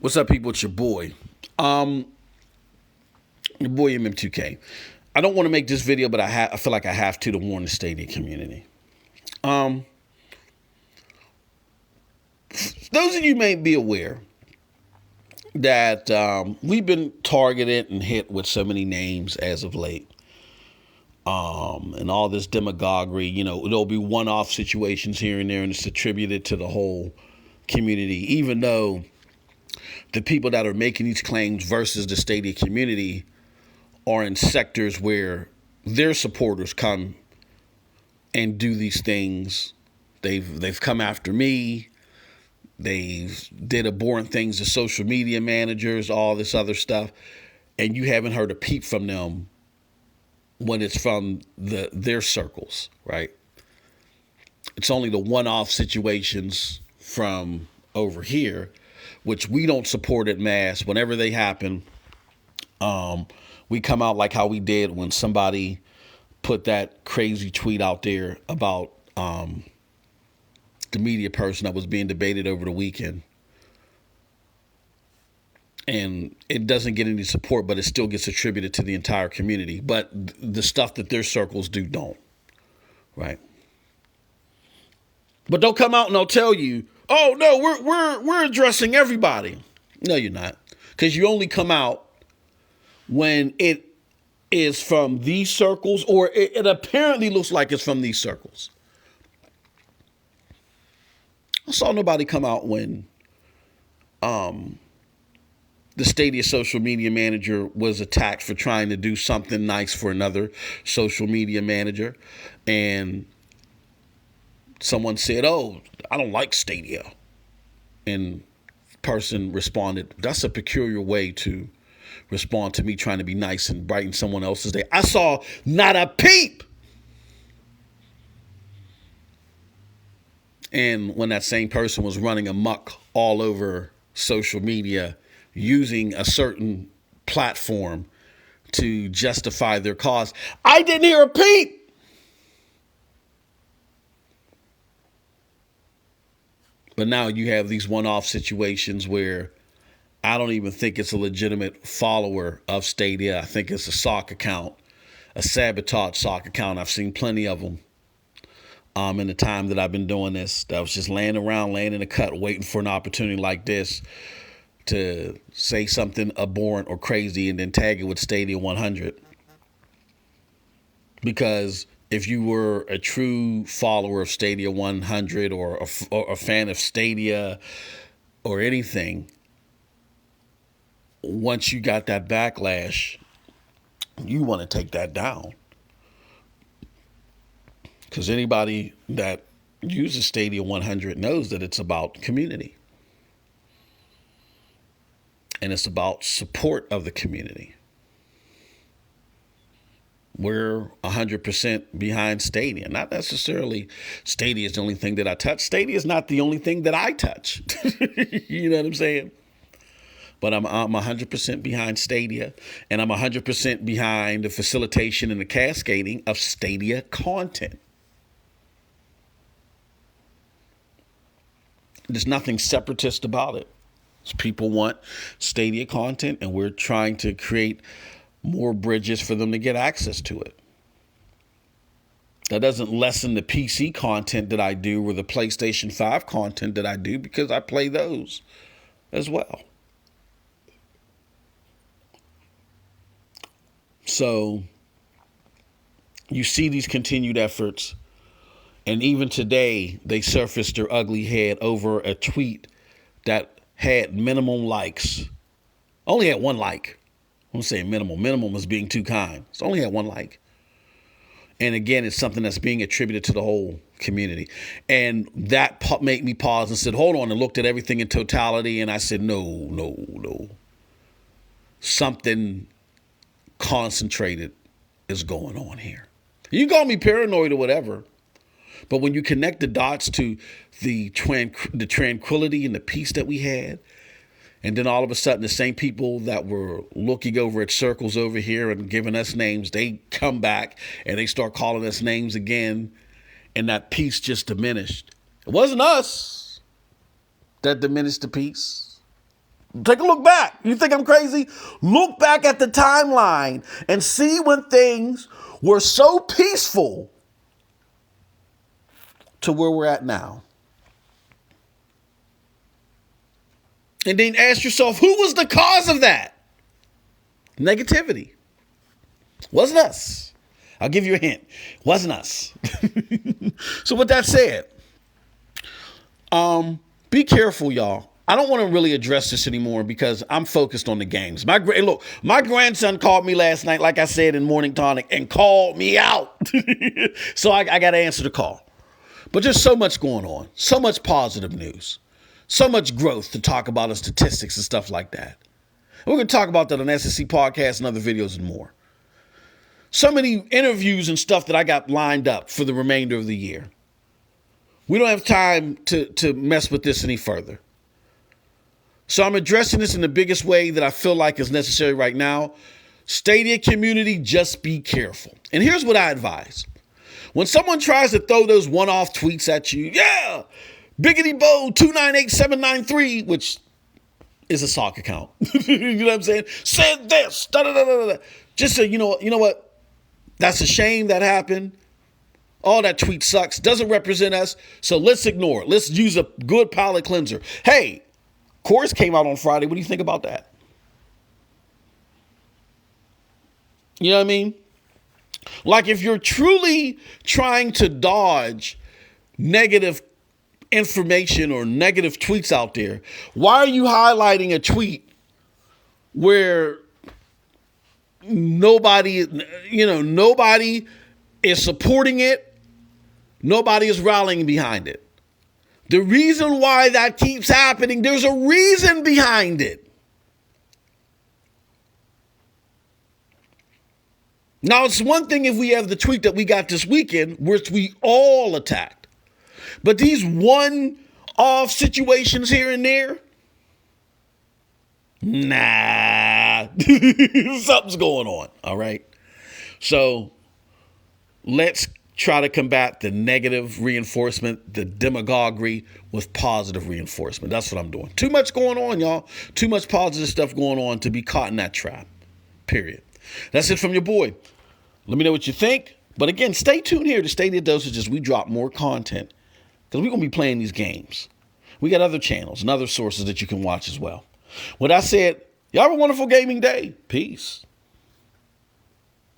What's up, people? It's your boy. Your boy MM2K. I don't want to make this video, but I feel like I have to warn the Stadia community. Those of you may be aware that we've been targeted and hit with so many names as of late. And all this demagoguery, there'll be one-off situations here and there, and it's attributed to the whole community, even though the people that are making these claims versus the Stadia community are in sectors where their supporters come and do these things. They've come after me. They've did abhorrent things to social media managers, all this other stuff, and you haven't heard a peep from them when it's from their circles, right? It's only the one-off situations from over here, which we don't support at mass. Whenever they happen, we come out like how we did when somebody put that crazy tweet out there about the media person that was being debated over the weekend. And it doesn't get any support, but it still gets attributed to the entire community. But the stuff that their circles do don't, right? But they'll come out and they'll tell you, "Oh no, we're addressing everybody." No, you're not, because you only come out when it is from these circles, or it apparently looks like it's from these circles. I saw nobody come out when the Stadia social media manager was attacked for trying to do something nice for another social media manager. And someone said, "Oh, I don't like Stadia." And the person responded, "That's a peculiar way to respond to me trying to be nice and brighten someone else's day." I saw not a peep. And when that same person was running amok all over social media, using a certain platform to justify their cause, I didn't hear a peep. But now you have these one-off situations where I don't even think it's a legitimate follower of Stadia. I think it's a sock account, a sabotage sock account. I've seen plenty of them in the time that I've been doing this, that was just laying in a cut, waiting for an opportunity like this to say something abhorrent or crazy and then tag it with Stadia 100. Because if you were a true follower of Stadia 100 or a fan of Stadia or anything, once you got that backlash, you want to take that down. Because anybody that uses Stadia 100 knows that it's about community. And it's about support of the community. We're 100% behind Stadia. Not necessarily Stadia is the only thing that I touch. Stadia is not the only thing that I touch. You know what I'm saying? But I'm 100% behind Stadia, and I'm 100% behind the facilitation and the cascading of Stadia content. There's nothing separatist about it. People want Stadia content, and we're trying to create more bridges for them to get access to it. That doesn't lessen the PC content that I do or the PlayStation 5 content that I do, because I play those as well. So you see these continued efforts, and even today they surfaced their ugly head over a tweet that had minimum likes. Only had one like. I'm saying minimum. Minimum is being too kind. It's only had one like. And again, it's something that's being attributed to the whole community. And that made me pause and said, hold on, and looked at everything in totality. And I said, no. Something concentrated is going on here. You can call me paranoid or whatever, but when you connect the dots to the tranquility and the peace that we had, and then all of a sudden the same people that were looking over at circles over here and giving us names, they come back and they start calling us names again, and that peace just diminished. It wasn't us that diminished the peace. Take a look back. You think I'm crazy? Look back at the timeline and see when things were so peaceful to where we're at now. And then ask yourself, who was the cause of that? Negativity. Wasn't us. I'll give you a hint. Wasn't us. So with that said, be careful, y'all. I don't want to really address this anymore because I'm focused on the games. My grandson called me last night, like I said in Morning Tonic, and called me out. So I got to answer the call. But there's so much going on, so much positive news, so much growth to talk about in statistics and stuff like that. We're going to talk about that on SSC Podcast and other videos and more. So many interviews and stuff that I got lined up for the remainder of the year. We don't have time to mess with this any further. So I'm addressing this in the biggest way that I feel like is necessary right now. Stadia community, just be careful. And here's what I advise. When someone tries to throw those one-off tweets at you, yeah, Biggity Bo 298793, which is a sock account. You know what I'm saying? Said this. Da, da, da, da, da. Just so you know what? That's a shame that happened. All that tweet sucks. Doesn't represent us. So let's ignore it. Let's use a good palate cleanser. Hey, Chorus came out on Friday. What do you think about that? You know what I mean? Like if you're truly trying to dodge negative information or negative tweets out there, why are you highlighting a tweet where nobody is supporting it? Nobody is rallying behind it. The reason why that keeps happening, there's a reason behind it. Now, it's one thing if we have the tweet that we got this weekend, which we all attacked. But these one-off situations here and there, nah, something's going on, all right? So let's try to combat the negative reinforcement, the demagoguery with positive reinforcement. That's what I'm doing. Too much going on, y'all. Too much positive stuff going on to be caught in that trap, period. That's it from your boy. Let me know what you think. But again, stay tuned here to StadiaDosage as we drop more content because we're going to be playing these games. We got other channels and other sources that you can watch as well. With that said, y'all have a wonderful gaming day. Peace.